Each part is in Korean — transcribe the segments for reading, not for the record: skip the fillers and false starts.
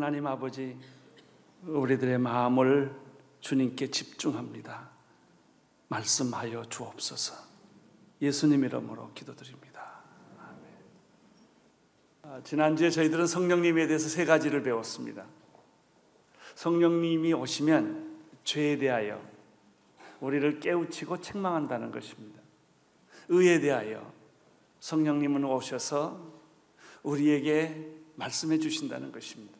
하나님 아버지, 우리들의 마음을 주님께 집중합니다. 말씀하여 주옵소서. 예수님 이름으로 기도드립니다. 아멘. 지난주에 저희들은 성령님에 대해서 세 가지를 배웠습니다. 성령님이 오시면 죄에 대하여 우리를 깨우치고 책망한다는 것입니다. 의에 대하여 성령님은 오셔서 우리에게 말씀해 주신다는 것입니다.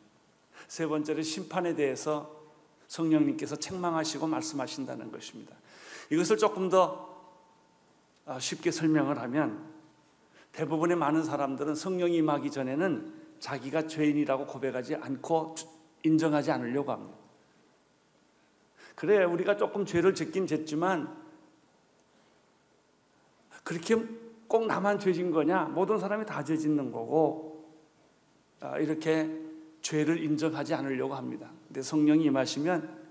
세 번째로 심판에 대해서 성령님께서 책망하시고 말씀하신다는 것입니다. 이것을 조금 더 쉽게 설명을 하면, 대부분의 많은 사람들은 성령이 임하기 전에는 자기가 죄인이라고 고백하지 않고 인정하지 않으려고 합니다. 그래, 우리가 조금 죄를 짓긴 짓지만 그렇게 꼭 나만 죄 짓는 거냐? 모든 사람이 다 죄 짓는 거고, 이렇게 죄를 인정하지 않으려고 합니다. 근데 성령이 임하시면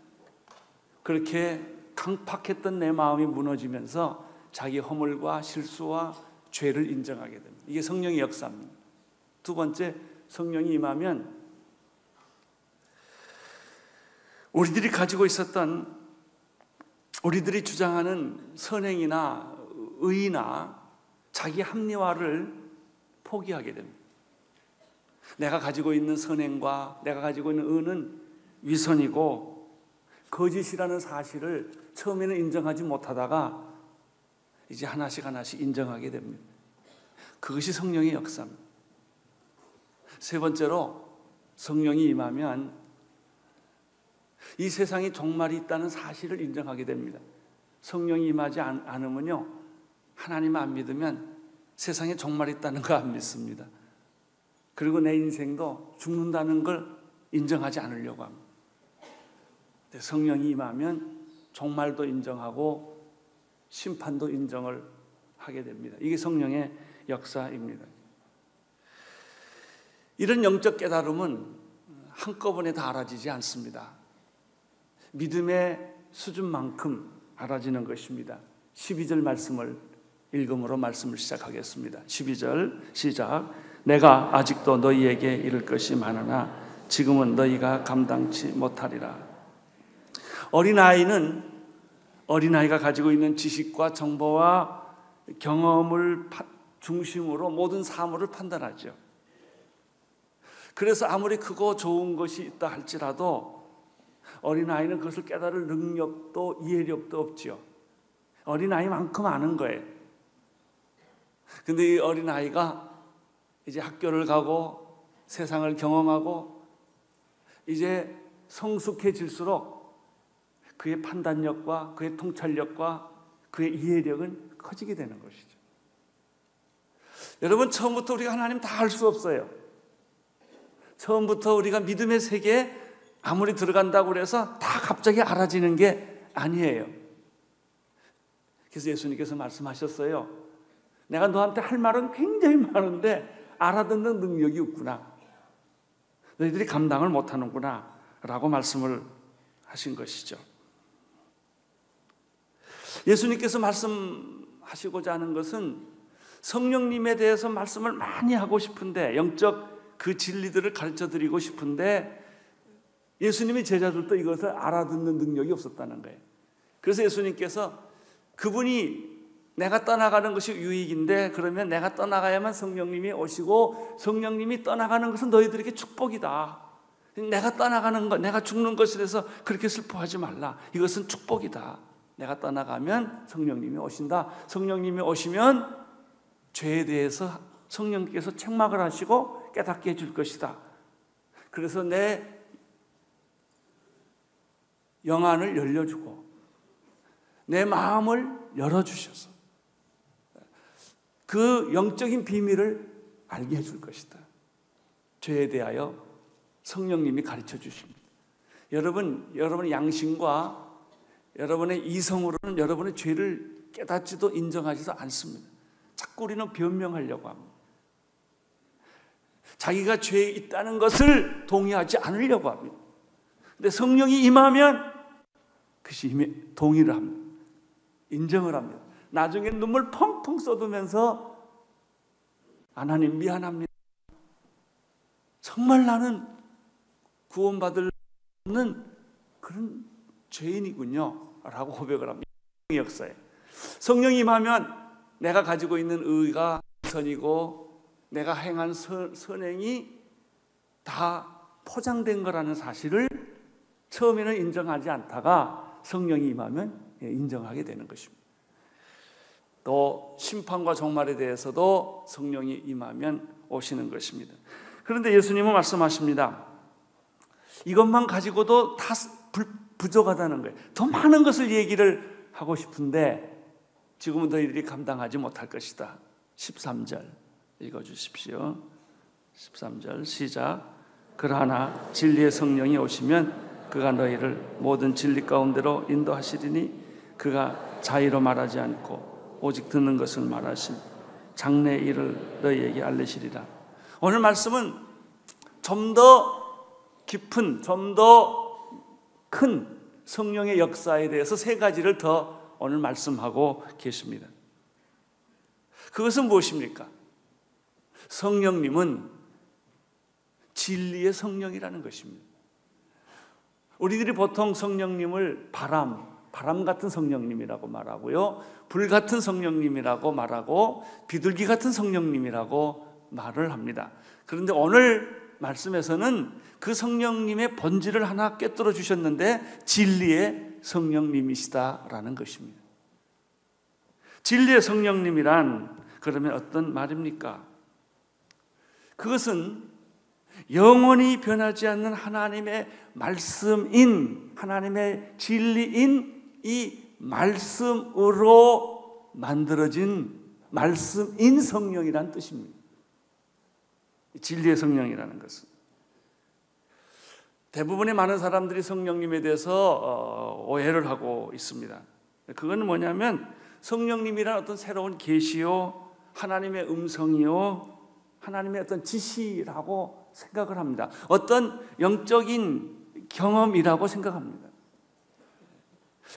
그렇게 강팍했던 내 마음이 무너지면서 자기 허물과 실수와 죄를 인정하게 됩니다. 이게 성령의 역사입니다. 두 번째, 성령이 임하면 우리들이 가지고 있었던, 우리들이 주장하는 선행이나 의나 자기 합리화를 포기하게 됩니다. 내가 가지고 있는 선행과 내가 가지고 있는 의는 위선이고 거짓이라는 사실을 처음에는 인정하지 못하다가 이제 하나씩 하나씩 인정하게 됩니다. 그것이 성령의 역사입니다. 세 번째로, 성령이 임하면 이 세상에 종말이 있다는 사실을 인정하게 됩니다. 성령이 임하지 않으면요, 하나님 안 믿으면 세상에 종말이 있다는 거 안 믿습니다. 그리고 내 인생도 죽는다는 걸 인정하지 않으려고 합니다. 성령이 임하면 종말도 인정하고 심판도 인정을 하게 됩니다. 이게 성령의 역사입니다. 이런 영적 깨달음은 한꺼번에 다 알아지지 않습니다. 믿음의 수준만큼 알아지는 것입니다. 12절 말씀을 읽음으로 말씀을 시작하겠습니다. 12절 시작. 내가 아직도 너희에게 이를 것이 많으나 지금은 너희가 감당치 못하리라. 어린아이가 가지고 있는 지식과 정보와 경험을 중심으로 모든 사물을 판단하죠. 그래서 아무리 크고 좋은 것이 있다 할지라도 어린아이는 그것을 깨달을 능력도 이해력도 없지요. 어린아이만큼 아는 거예요. 근데 이 어린아이가 이제 학교를 가고 세상을 경험하고 이제 성숙해질수록 그의 판단력과 그의 통찰력과 그의 이해력은 커지게 되는 것이죠. 여러분, 처음부터 우리가 하나님 다 알 수 없어요. 처음부터 우리가 믿음의 세계에 아무리 들어간다고 해서 다 갑자기 알아지는 게 아니에요. 그래서 예수님께서 말씀하셨어요. 내가 너한테 할 말은 굉장히 많은데 알아듣는 능력이 없구나. 너희들이 감당을 못하는구나 라고 말씀을 하신 것이죠. 예수님께서 말씀하시고자 하는 것은 성령님에 대해서 말씀을 많이 하고 싶은데, 영적 그 진리들을 가르쳐드리고 싶은데 예수님의 제자들도 이것을 알아듣는 능력이 없었다는 거예요. 그래서 예수님께서 그분이 내가 떠나가는 것이 유익인데, 그러면 내가 떠나가야만 성령님이 오시고 성령님이 떠나가는 것은 너희들에게 축복이다. 내가 떠나가는 것, 내가 죽는 것에 대해서 그렇게 슬퍼하지 말라. 이것은 축복이다. 내가 떠나가면 성령님이 오신다. 성령님이 오시면 죄에 대해서 성령께서 책망을 하시고 깨닫게 해줄 것이다. 그래서 내 영안을 열려주고 내 마음을 열어주셔서 그 영적인 비밀을 알게 해줄 것이다. 죄에 대하여 성령님이 가르쳐 주십니다. 여러분의 양심과 여러분의 이성으로는 여러분의 죄를 깨닫지도 인정하지도 않습니다. 자꾸 우리는 변명하려고 합니다. 자기가 죄에 있다는 것을 동의하지 않으려고 합니다. 근데 성령이 임하면 그것이 동의를 합니다. 인정을 합니다. 나중에 눈물 펑펑 쏟으면서 하나님 미안합니다. 정말 나는 구원받을 없는 그런 죄인이군요 라고 고백을 합니다. 역사에 성령이 임하면 내가 가지고 있는 의가 선이고 내가 행한 선행이 다 포장된 거라는 사실을 처음에는 인정하지 않다가 성령이 임하면 인정하게 되는 것입니다. 또 심판과 종말에 대해서도 성령이 임하면 오시는 것입니다. 그런데 예수님은 말씀하십니다. 이것만 가지고도 다 부족하다는 거예요. 더 많은 것을 얘기를 하고 싶은데 지금은 너희들이 감당하지 못할 것이다. 13절 읽어주십시오. 13절 시작. 그러나 진리의 성령이 오시면 그가 너희를 모든 진리 가운데로 인도하시리니 그가 자의로 말하지 않고 오직 듣는 것을 말하시며 장래 일을 너희에게 알리시리라. 오늘 말씀은 좀 더 깊은, 좀 더 큰 성령의 역사에 대해서 세 가지를 더 오늘 말씀하고 계십니다. 그것은 무엇입니까? 성령님은 진리의 성령이라는 것입니다. 우리들이 보통 성령님을 바람 같은 성령님이라고 말하고요, 불 같은 성령님이라고 말하고 비둘기 같은 성령님이라고 말을 합니다. 그런데 오늘 말씀에서는 그 성령님의 본질을 하나 꿰뚫어 주셨는데 진리의 성령님이시다라는 것입니다. 진리의 성령님이란 그러면 어떤 말입니까? 그것은 영원히 변하지 않는 하나님의 말씀인, 하나님의 진리인 이 말씀으로 만들어진 말씀인 성령이란 뜻입니다. 진리의 성령이라는 것은 대부분의 많은 사람들이 성령님에 대해서 오해를 하고 있습니다. 그건 뭐냐면 성령님이란 어떤 새로운 계시요, 하나님의 음성이요, 하나님의 어떤 지시라고 생각을 합니다. 어떤 영적인 경험이라고 생각합니다.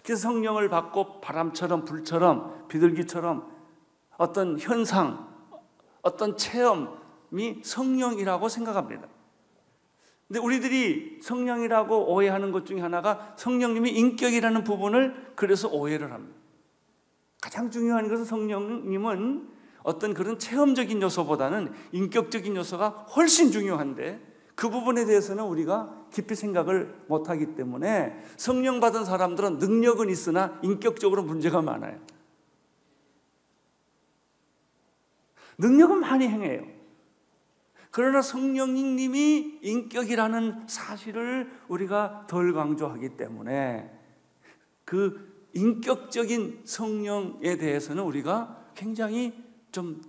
그래서 성령을 받고 바람처럼 불처럼 비둘기처럼 어떤 현상, 어떤 체험이 성령이라고 생각합니다. 근데 우리들이 성령이라고 오해하는 것 중에 하나가 성령님이 인격이라는 부분을 그래서 오해를 합니다. 가장 중요한 것은 성령님은 어떤 그런 체험적인 요소보다는 인격적인 요소가 훨씬 중요한데 그 부분에 대해서는 우리가 깊이 생각을 못하기 때문에 성령 받은 사람들은 능력은 있으나 인격적으로 문제가 많아요. 능력은 많이 행해요. 그러나 성령님이 인격이라는 사실을 우리가 덜 강조하기 때문에 그 인격적인 성령에 대해서는 우리가 굉장히 좀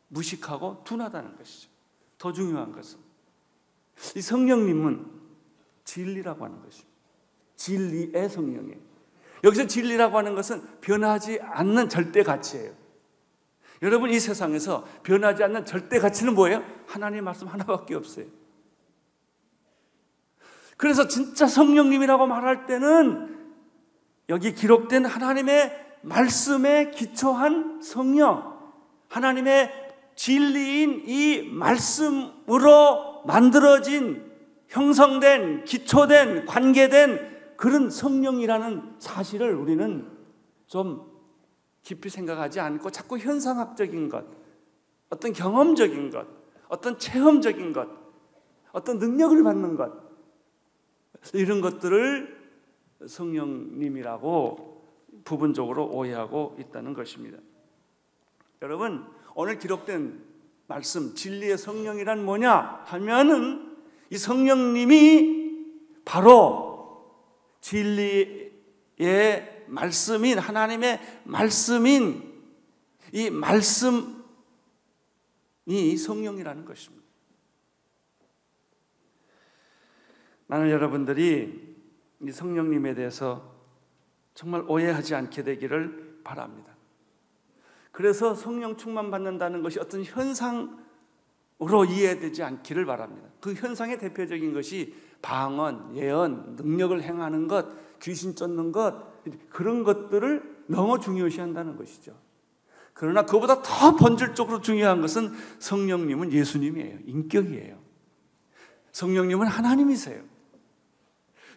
무식하고 둔하다는 것이죠. 더 중요한 것은 이 성령님은 진리라고 하는 것입니다. 진리의 성령이에요. 여기서 진리라고 하는 것은 변하지 않는 절대 가치예요. 여러분, 이 세상에서 변하지 않는 절대 가치는 뭐예요? 하나님의 말씀 하나밖에 없어요. 그래서 진짜 성령님이라고 말할 때는 여기 기록된 하나님의 말씀에 기초한 성령, 하나님의 진리인 이 말씀으로 만들어진, 형성된, 기초된, 관계된 그런 성령이라는 사실을 우리는 좀 깊이 생각하지 않고 자꾸 현상학적인 것, 어떤 경험적인 것, 어떤 체험적인 것, 어떤 능력을 받는 것, 이런 것들을 성령님이라고 부분적으로 오해하고 있다는 것입니다. 여러분, 오늘 기록된 말씀 진리의 성령이란 뭐냐 하면은 이 성령님이 바로 진리의 말씀인, 하나님의 말씀인 이 말씀이 성령이라는 것입니다. 나는 여러분들이 이 성령님에 대해서 정말 오해하지 않게 되기를 바랍니다. 그래서 성령 충만 받는다는 것이 어떤 현상으로 이해되지 않기를 바랍니다. 그 현상의 대표적인 것이 방언, 예언, 능력을 행하는 것, 귀신 쫓는 것, 그런 것들을 너무 중요시한다는 것이죠. 그러나 그보다 더 본질적으로 중요한 것은 성령님은 예수님이에요. 인격이에요. 성령님은 하나님이세요.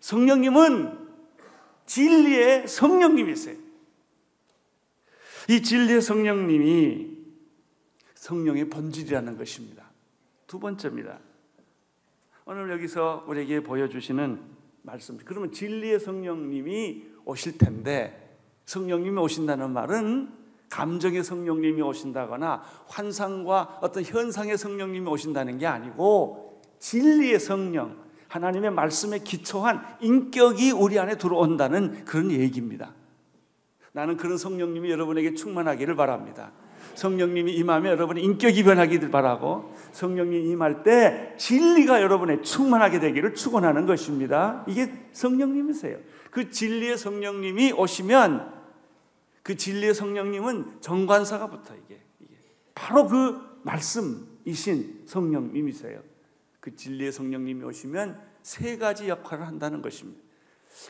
성령님은 진리의 성령님이세요. 이 진리의 성령님이 성령의 본질이라는 것입니다. 두 번째입니다. 오늘 여기서 우리에게 보여주시는 말씀, 그러면 진리의 성령님이 오실 텐데, 성령님이 오신다는 말은 감정의 성령님이 오신다거나 환상과 어떤 현상의 성령님이 오신다는 게 아니고 진리의 성령, 하나님의 말씀에 기초한 인격이 우리 안에 들어온다는 그런 얘기입니다. 나는 그런 성령님이 여러분에게 충만하기를 바랍니다. 성령님이 임하면 여러분의 인격이 변하기를 바라고, 성령님이 임할 때 진리가 여러분의 충만하게 되기를 축원하는 것입니다. 이게 성령님이세요. 그 진리의 성령님이 오시면, 그 진리의 성령님은 정관사가 붙어. 이게 바로 그 말씀이신 성령님이세요. 그 진리의 성령님이 오시면 세 가지 역할을 한다는 것입니다.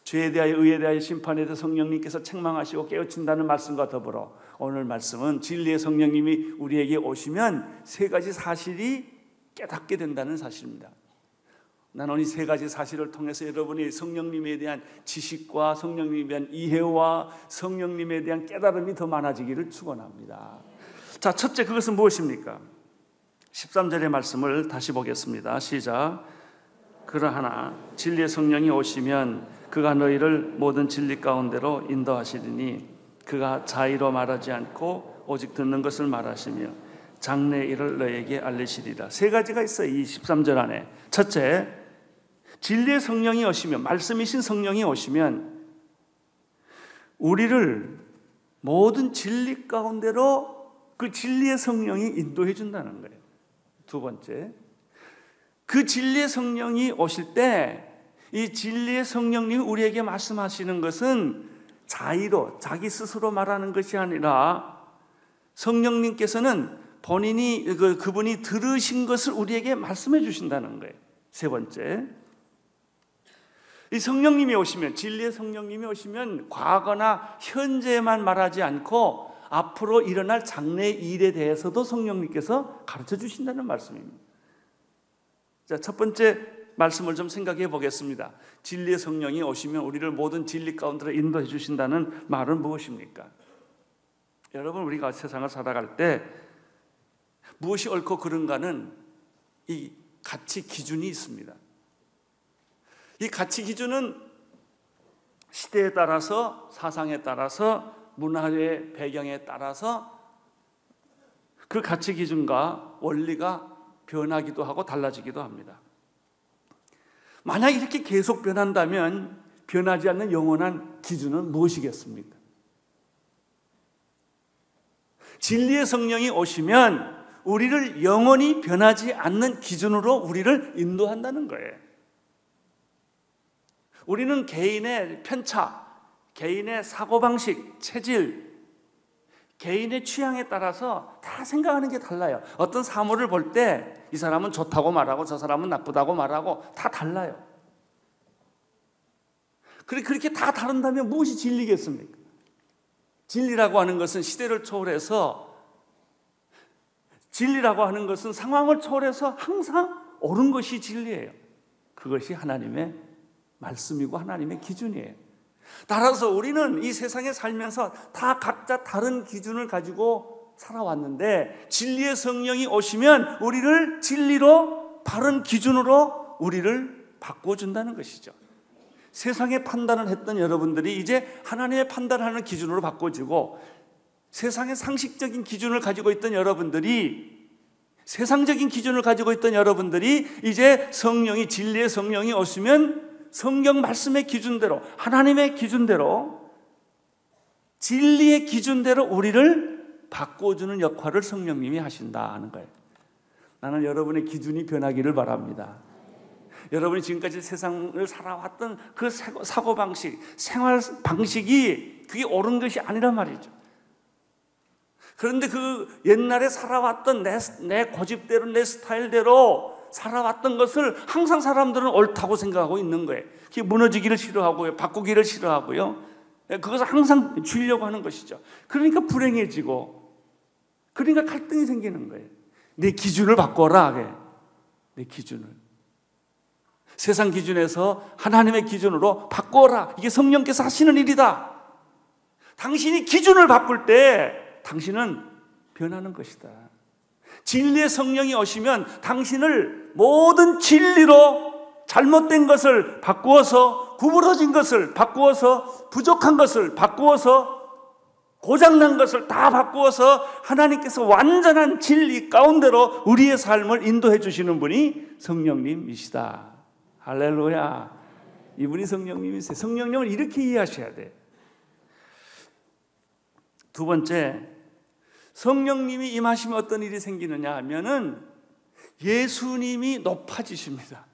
죄에 대하여, 의에 대하여, 심판에 대해 성령님께서 책망하시고 깨우친다는 말씀과 더불어 오늘 말씀은 진리의 성령님이 우리에게 오시면 세 가지 사실이 깨닫게 된다는 사실입니다. 나는 이 세 가지 사실을 통해서 여러분이 성령님에 대한 지식과 성령님에 대한 이해와 성령님에 대한 깨달음이 더 많아지기를 축원합니다. 자, 첫째, 그것은 무엇입니까? 13절의 말씀을 다시 보겠습니다. 시작. 그러하나 진리의 성령이 오시면 그가 너희를 모든 진리 가운데로 인도하시리니 그가 자의로 말하지 않고 오직 듣는 것을 말하시며 장래 일을 너희에게 알리시리라. 세 가지가 있어요, 이 13절 안에. 첫째, 진리의 성령이 오시면, 말씀이신 성령이 오시면 우리를 모든 진리 가운데로 그 진리의 성령이 인도해 준다는 거예요. 두 번째, 그 진리의 성령이 오실 때 이 진리의 성령님이 우리에게 말씀하시는 것은 자의로, 자기 스스로 말하는 것이 아니라 성령님께서는 본인이, 그분이 들으신 것을 우리에게 말씀해 주신다는 거예요. 세 번째, 이 성령님이 오시면, 진리의 성령님이 오시면 과거나 현재만 말하지 않고 앞으로 일어날 장래 일에 대해서도 성령님께서 가르쳐 주신다는 말씀입니다. 자, 첫 번째 말씀을 좀 생각해 보겠습니다. 진리의 성령이 오시면 우리를 모든 진리 가운데로 인도해 주신다는 말은 무엇입니까? 여러분, 우리가 세상을 살아갈 때 무엇이 옳고 그른가는 이 가치 기준이 있습니다. 이 가치 기준은 시대에 따라서, 사상에 따라서, 문화의 배경에 따라서 그 가치 기준과 원리가 변하기도 하고 달라지기도 합니다. 만약 이렇게 계속 변한다면 변하지 않는 영원한 기준은 무엇이겠습니까? 진리의 성령이 오시면 우리를 영원히 변하지 않는 기준으로 우리를 인도한다는 거예요. 우리는 개인의 편차, 개인의 사고방식, 체질, 개인의 취향에 따라서 다 생각하는 게 달라요. 어떤 사물을 볼 때 이 사람은 좋다고 말하고 저 사람은 나쁘다고 말하고 다 달라요. 그렇게 다 다른다면 무엇이 진리겠습니까? 진리라고 하는 것은 시대를 초월해서, 진리라고 하는 것은 상황을 초월해서 항상 옳은 것이 진리예요. 그것이 하나님의 말씀이고 하나님의 기준이에요. 따라서 우리는 이 세상에 살면서 다 각자 다른 기준을 가지고 살아왔는데 진리의 성령이 오시면 우리를 진리로, 바른 기준으로 우리를 바꿔준다는 것이죠. 세상의 판단을 했던 여러분들이 이제 하나님의 판단하는 기준으로 바꿔지고, 세상의 상식적인 기준을 가지고 있던 여러분들이, 세상적인 기준을 가지고 있던 여러분들이 이제 성령이, 진리의 성령이 오시면 성경 말씀의 기준대로, 하나님의 기준대로, 진리의 기준대로 우리를 바꿔주는 역할을 성령님이 하신다는 거예요. 나는 여러분의 기준이 변하기를 바랍니다. 여러분이 지금까지 세상을 살아왔던 그 사고방식, 생활 방식이 그게 옳은 것이 아니란 말이죠. 그런데 그 옛날에 살아왔던 내 고집대로, 내 스타일대로 살아왔던 것을 항상 사람들은 옳다고 생각하고 있는 거예요. 그게 무너지기를 싫어하고요, 바꾸기를 싫어하고요, 그것을 항상 주려고 하는 것이죠. 그러니까 불행해지고, 그러니까 갈등이 생기는 거예요. 내 기준을 바꿔라, 내 기준을. 세상 기준에서 하나님의 기준으로 바꿔라. 이게 성령께서 하시는 일이다. 당신이 기준을 바꿀 때 당신은 변하는 것이다. 진리의 성령이 오시면 당신을 모든 진리로 잘못된 것을 바꾸어서, 구부러진 것을 바꾸어서, 부족한 것을 바꾸어서, 고장난 것을 다 바꾸어서 하나님께서 완전한 진리 가운데로 우리의 삶을 인도해 주시는 분이 성령님이시다. 할렐루야. 이분이 성령님이세요. 성령님을 이렇게 이해하셔야 돼. 두 번째, 성령님이 임하시면 어떤 일이 생기느냐 하면은 예수님이 높아지십니다.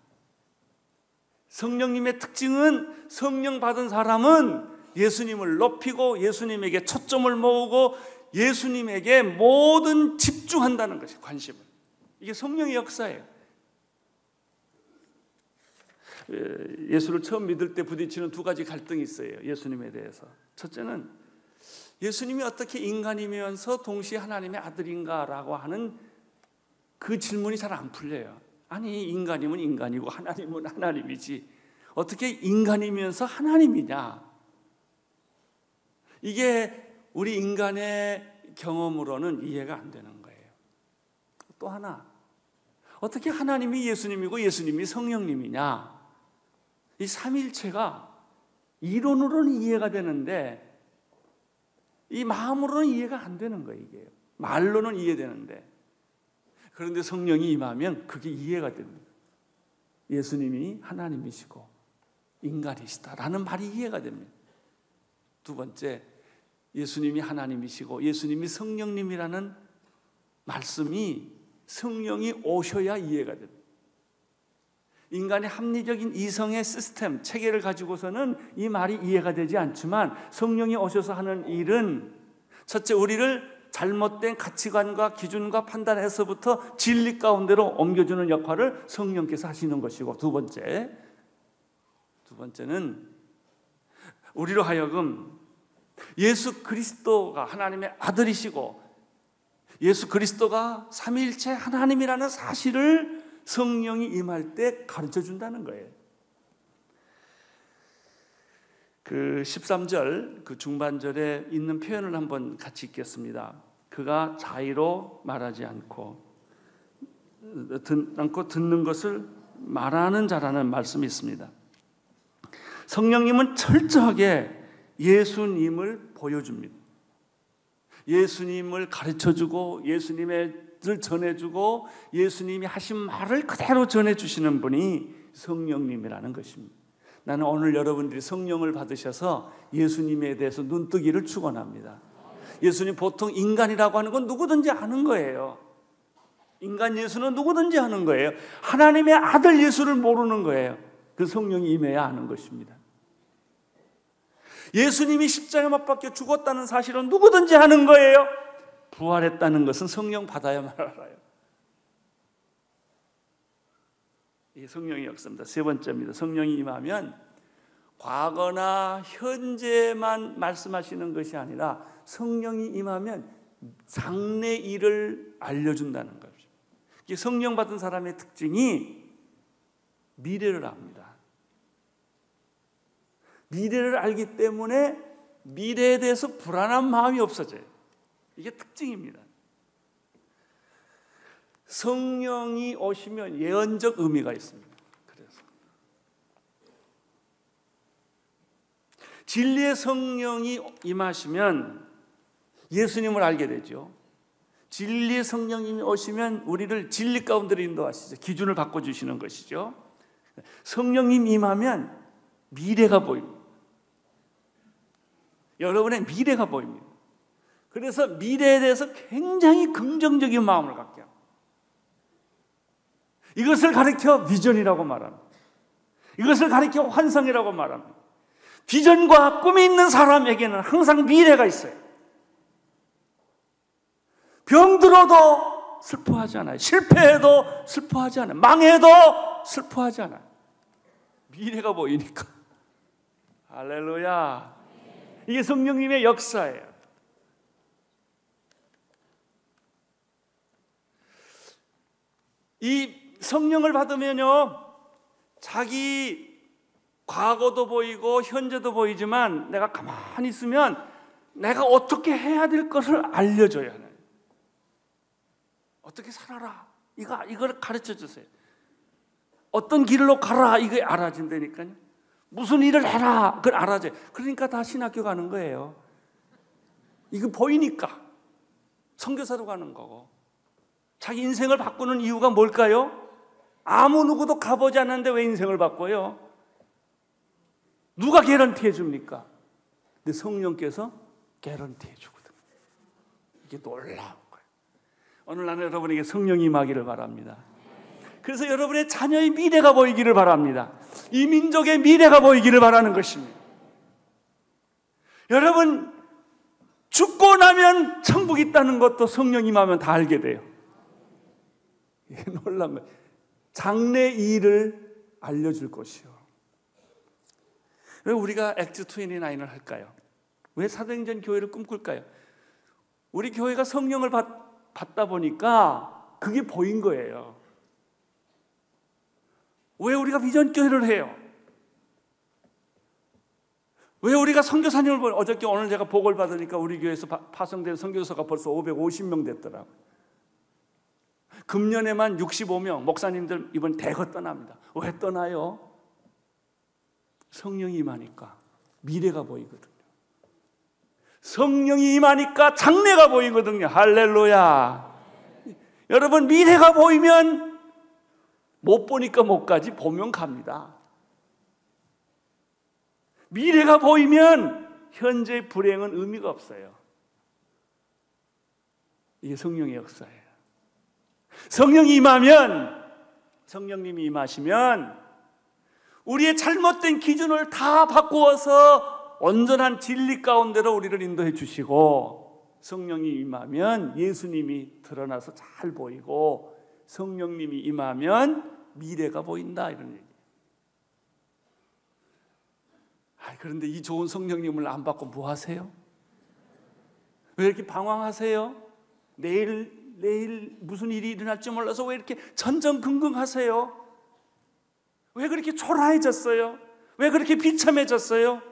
성령님의 특징은 성령 받은 사람은 예수님을 높이고 예수님에게 초점을 모으고 예수님에게 모든 집중한다는 것이 관심을. 이게 성령의 역사예요. 예수를 처음 믿을 때 부딪히는 두 가지 갈등이 있어요. 예수님에 대해서. 첫째는 예수님이 어떻게 인간이면서 동시에 하나님의 아들인가라고 하는 그 질문이 잘 안 풀려요. 아니, 인간이면 인간이고 하나님은 하나님이지 어떻게 인간이면서 하나님이냐. 이게 우리 인간의 경험으로는 이해가 안 되는 거예요. 또 하나, 어떻게 하나님이 예수님이고 예수님이 성령님이냐. 이 삼위일체가 이론으로는 이해가 되는데 이 마음으로는 이해가 안 되는 거예요. 이게 말로는 이해되는데, 그런데 성령이 임하면 그게 이해가 됩니다. 예수님이 하나님이시고 인간이시다라는 말이 이해가 됩니다. 두 번째, 예수님이 하나님이시고 예수님이 성령님이라는 말씀이 성령이 오셔야 이해가 됩니다. 인간의 합리적인 이성의 시스템, 체계를 가지고서는 이 말이 이해가 되지 않지만 성령이 오셔서 하는 일은 첫째, 우리를 잘못된 가치관과 기준과 판단에서부터 진리 가운데로 옮겨주는 역할을 성령께서 하시는 것이고, 두 번째는 우리로 하여금 예수 그리스도가 하나님의 아들이시고 예수 그리스도가 삼위일체 하나님이라는 사실을 성령이 임할 때 가르쳐 준다는 거예요. 그 13절 그 중반절에 있는 표현을 한번 같이 읽겠습니다. 그가 자의로 말하지 않고 듣는 것을 말하는 자라는 말씀이 있습니다. 성령님은 철저하게 예수님을 보여줍니다. 예수님을 가르쳐주고 예수님을 전해주고 예수님이 하신 말을 그대로 전해주시는 분이 성령님이라는 것입니다. 나는 오늘 여러분들이 성령을 받으셔서 예수님에 대해서 눈뜨기를 축원합니다. 예수님 보통 인간이라고 하는 건 누구든지 아는 거예요. 인간 예수는 누구든지 아는 거예요. 하나님의 아들 예수를 모르는 거예요. 그 성령이 임해야 아는 것입니다. 예수님이 십자가에 못 박혀 죽었다는 사실은 누구든지 아는 거예요. 부활했다는 것은 성령 받아야만 알아요. 이게 성령의 역사입니다. 세 번째입니다. 성령이 임하면 과거나 현재만 말씀하시는 것이 아니라 성령이 임하면 장래 일을 알려준다는 것입니다. 이게 성령 받은 사람의 특징이 미래를 압니다. 미래를 알기 때문에 미래에 대해서 불안한 마음이 없어져요. 이게 특징입니다. 성령이 오시면 예언적 의미가 있습니다. 그래서 진리의 성령이 임하시면 예수님을 알게 되죠. 진리의 성령님이 오시면 우리를 진리 가운데로 인도하시죠. 기준을 바꿔주시는 것이죠. 성령님 임하면 미래가 보입니다. 여러분의 미래가 보입니다. 그래서 미래에 대해서 굉장히 긍정적인 마음을 갖게 합니다. 이것을 가리켜 비전이라고 말합니다. 이것을 가리켜 환상이라고 말합니다. 비전과 꿈이 있는 사람에게는 항상 미래가 있어요. 병들어도 슬퍼하지 않아요. 실패해도 슬퍼하지 않아요. 망해도 슬퍼하지 않아요. 미래가 보이니까. 할렐루야. 이게 성령님의 역사예요. 이 성령을 받으면요, 자기 과거도 보이고 현재도 보이지만 내가 가만히 있으면 내가 어떻게 해야 될 것을 알려줘야 해요. 어떻게 살아라, 이걸 가르쳐 주세요. 어떤 길로 가라, 이게 알아진다니까요. 무슨 일을 해라, 그걸 알아줘요. 그러니까 다 신학교 가는 거예요. 이거 보이니까 선교사로 가는 거고. 자기 인생을 바꾸는 이유가 뭘까요? 아무 누구도 가보지 않았는데 왜 인생을 바꿔요? 누가 개런티 해줍니까? 근데 성령께서 개런티 해주거든요. 이게 놀라운 거예요. 오늘 나는 여러분에게 성령이 임하기를 바랍니다. 그래서 여러분의 자녀의 미래가 보이기를 바랍니다. 이 민족의 미래가 보이기를 바라는 것입니다. 여러분, 죽고 나면 천국이 있다는 것도 성령 임하면 다 알게 돼요. 이게 놀라운 거예요. 장래 일을 알려줄 것이요. 왜 우리가 액트 29을 할까요? 왜 사도행전 교회를 꿈꿀까요? 우리 교회가 성령을 받다 보니까 그게 보인 거예요. 왜 우리가 비전 교회를 해요? 왜 우리가 선교사님을 보여? 어저께 오늘 제가 보고를 받으니까 우리 교회에서 파송된 선교사가 벌써 550명 됐더라고요. 금년에만 65명, 목사님들 이번 대거 떠납니다. 왜 떠나요? 성령이 임하니까 미래가 보이거든요. 성령이 임하니까 장래가 보이거든요. 할렐루야. 여러분, 미래가 보이면 못 보니까 못 가지, 보면 갑니다. 미래가 보이면 현재 불행은 의미가 없어요. 이게 성령의 역사예요. 성령이 임하면, 성령님이 임하시면 우리의 잘못된 기준을 다 바꾸어서 온전한 진리 가운데로 우리를 인도해 주시고, 성령이 임하면 예수님이 드러나서 잘 보이고, 성령님이 임하면 미래가 보인다, 이런 얘기예요. 그런데 이 좋은 성령님을 안 받고 뭐 하세요? 왜 이렇게 방황하세요? 내일 무슨 일이 일어날지 몰라서 왜 이렇게 전전긍긍하세요? 왜 그렇게 초라해졌어요? 왜 그렇게 비참해졌어요?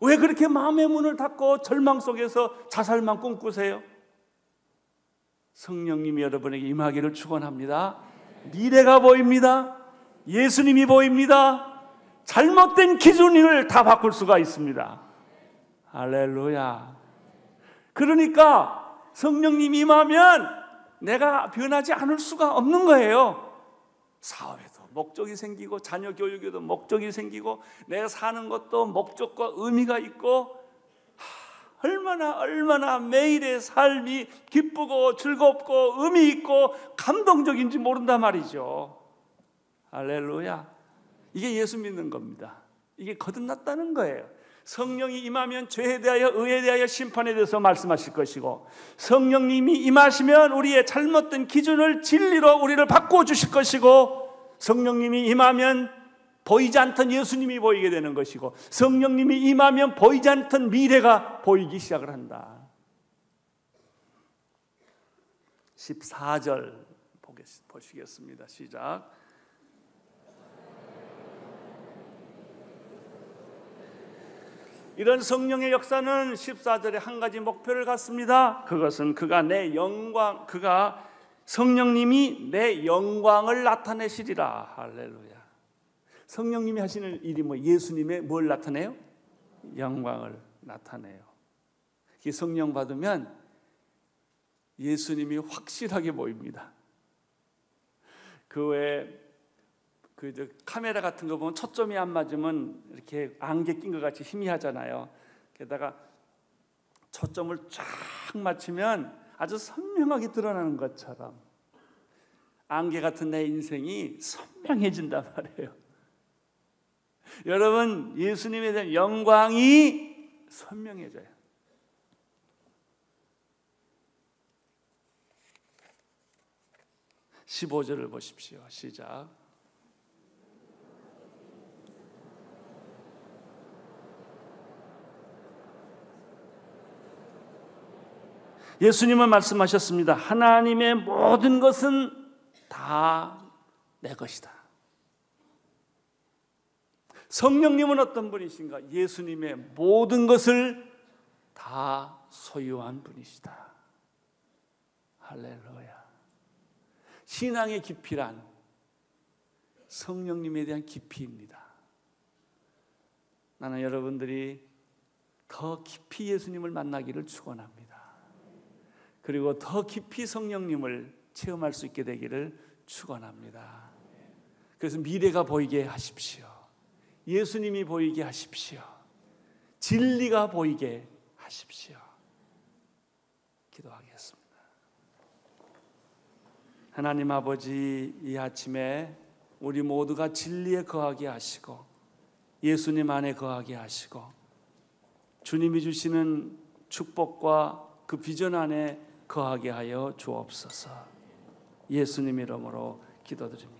왜 그렇게 마음의 문을 닫고 절망 속에서 자살만 꿈꾸세요? 성령님이 여러분에게 임하기를 축원합니다. 미래가 보입니다. 예수님이 보입니다. 잘못된 기준을 다 바꿀 수가 있습니다. 할렐루야. 그러니까 성령님이 임하면 내가 변하지 않을 수가 없는 거예요. 사업에도 목적이 생기고, 자녀 교육에도 목적이 생기고, 내가 사는 것도 목적과 의미가 있고, 얼마나 매일의 삶이 기쁘고 즐겁고 의미 있고 감동적인지 모른단 말이죠. 할렐루야. 이게 예수 믿는 겁니다. 이게 거듭났다는 거예요. 성령이 임하면 죄에 대하여, 의에 대하여, 심판에 대해서 말씀하실 것이고, 성령님이 임하시면 우리의 잘못된 기준을 진리로 우리를 바꾸어 주실 것이고, 성령님이 임하면 보이지 않던 예수님이 보이게 되는 것이고, 성령님이 임하면 보이지 않던 미래가 보이기 시작을 한다. 14절 보시겠습니다. 시작. 이런 성령의 역사는 14절에 한 가지 목표를 갖습니다. 그것은 그가 성령님이 내 영광을 나타내시리라. 할렐루야. 성령님이 하시는 일이 예수님의 뭘 나타내요? 영광을 나타내요. 이 성령 받으면 예수님이 확실하게 보입니다. 그 외에 카메라 같은 거 보면 초점이 안 맞으면 이렇게 안개 낀 것 같이 희미하잖아요. 게다가 초점을 쫙 맞추면 아주 선명하게 드러나는 것처럼 안개 같은 내 인생이 선명해진단 말이에요. 여러분, 예수님에 대한 영광이 선명해져요. (15절을) 보십시오. 시작. 예수님은 말씀하셨습니다. 하나님의 모든 것은 다 내 것이다. 성령님은 어떤 분이신가? 예수님의 모든 것을 다 소유한 분이시다. 할렐루야. 신앙의 깊이란 성령님에 대한 깊이입니다. 나는 여러분들이 더 깊이 예수님을 만나기를 축원합니다. 그리고 더 깊이 성령님을 체험할 수 있게 되기를 축원합니다. 그래서 미래가 보이게 하십시오. 예수님이 보이게 하십시오. 진리가 보이게 하십시오. 기도하겠습니다. 하나님 아버지, 이 아침에 우리 모두가 진리에 거하게 하시고 예수님 안에 거하게 하시고 주님이 주시는 축복과 그 비전 안에 거하게 하여 주옵소서. 예수님 이름으로 기도드립니다.